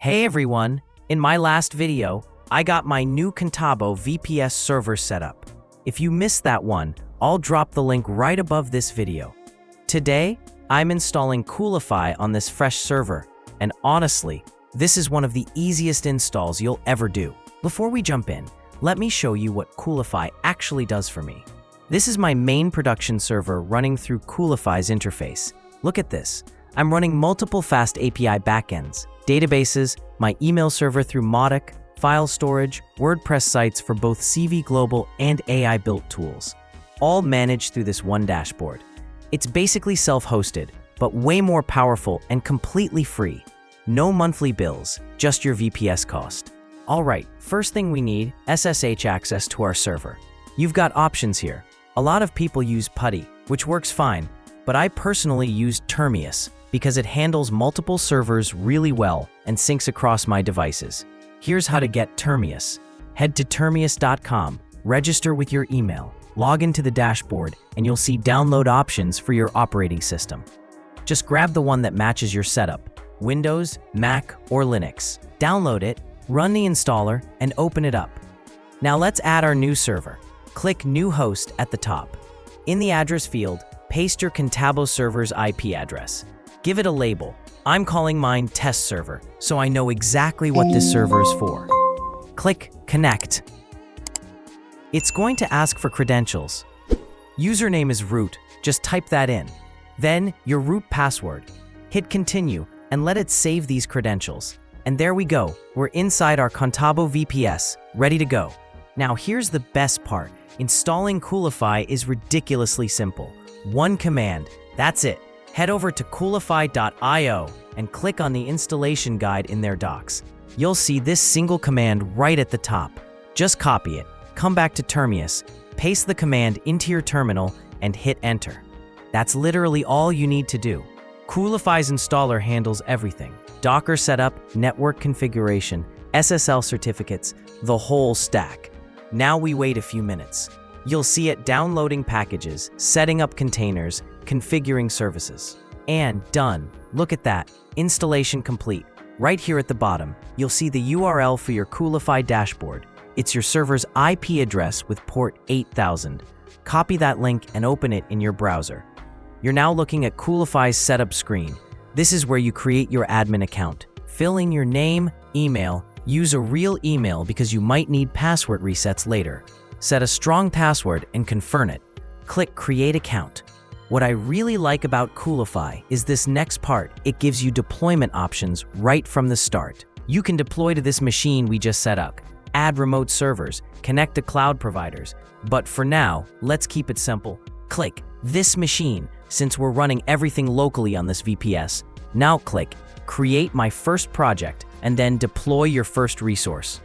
Hey everyone, in my last video, I got my new Contabo VPS server set up. If you missed that one, I'll drop the link right above this video. Today, I'm installing Coolify on this fresh server, and honestly, this is one of the easiest installs you'll ever do. Before we jump in, let me show you what Coolify actually does for me. This is my main production server running through Coolify's interface. Look at this. I'm running multiple fast API backends, databases, my email server through PuTTY, file storage, WordPress sites for both CV Global and AI-built tools, all managed through this one dashboard. It's basically self-hosted, but way more powerful and completely free. No monthly bills, just your VPS cost. All right, first thing we need, SSH access to our server. You've got options here. A lot of people use PuTTY, which works fine, but I personally use Termius because it handles multiple servers really well and syncs across my devices. Here's how to get Termius. Head to termius.com, register with your email, log into the dashboard, and you'll see download options for your operating system. Just grab the one that matches your setup, Windows, Mac, or Linux. Download it, run the installer, and open it up. Now let's add our new server. Click New Host at the top. In the address field, paste your Contabo server's IP address. Give it a label. I'm calling mine Test Server, so I know exactly what this server is for. Click Connect. It's going to ask for credentials. Username is root, just type that in. Then your root password. Hit Continue and let it save these credentials. And there we go, we're inside our Contabo VPS, ready to go. Now here's the best part. Installing Coolify is ridiculously simple. One command, that's it. Head over to coolify.io and click on the installation guide in their docs. You'll see this single command right at the top. Just copy it, come back to Termius, paste the command into your terminal, and hit enter. That's literally all you need to do. Coolify's installer handles everything. Docker setup, network configuration, SSL certificates, the whole stack. Now we wait a few minutes. You'll see it downloading packages, setting up containers, configuring services. And done. Look at that. Installation complete. Right here at the bottom, you'll see the URL for your Coolify dashboard. It's your server's IP address with port 8000. Copy that link and open it in your browser. You're now looking at Coolify's setup screen. This is where you create your admin account. Fill in your name, email, use a real email because you might need password resets later. Set a strong password and confirm it. Click Create Account. What I really like about Coolify is this next part. It gives you deployment options right from the start. You can deploy to this machine we just set up, add remote servers, connect to cloud providers. But for now, let's keep it simple. Click This Machine, since we're running everything locally on this VPS. Now click Create My First Project and then deploy your first resource.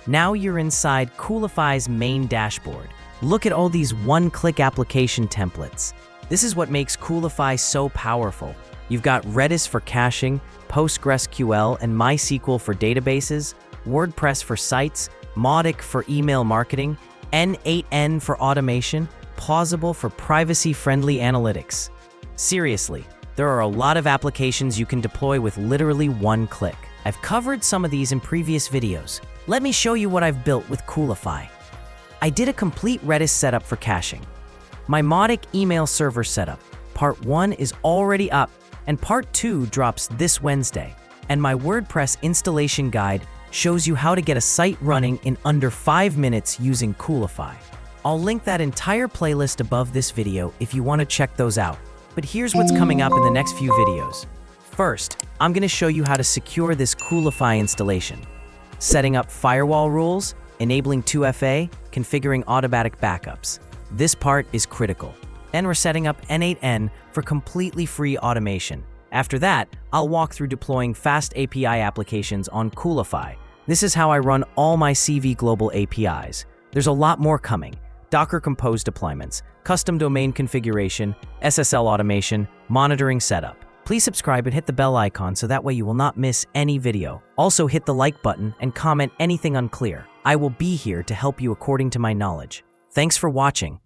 Now you're inside Coolify's main dashboard. Look at all these one-click application templates. This is what makes Coolify so powerful. You've got Redis for caching, PostgreSQL and MySQL for databases, WordPress for sites, PuTTY for email marketing, N8N for automation, Plausible for privacy-friendly analytics. Seriously, there are a lot of applications you can deploy with literally one click. I've covered some of these in previous videos. Let me show you what I've built with Coolify. I did a complete Redis setup for caching. My PuTTY email server setup, part 1 is already up, and part 2 drops this Wednesday. And my WordPress installation guide shows you how to get a site running in under 5 minutes using Coolify. I'll link that entire playlist above this video if you want to check those out. But here's what's coming up in the next few videos. First, I'm going to show you how to secure this Coolify installation. Setting up firewall rules, enabling 2FA, configuring automatic backups. This part is critical. Then we're setting up N8N for completely free automation. After that, I'll walk through deploying fast API applications on Coolify. This is how I run all my CV Global APIs. There's a lot more coming. Docker Compose deployments, custom domain configuration, SSL automation, monitoring setup. Please subscribe and hit the bell icon so that way you will not miss any video. Also hit the like button and comment anything unclear. I will be here to help you according to my knowledge. Thanks for watching.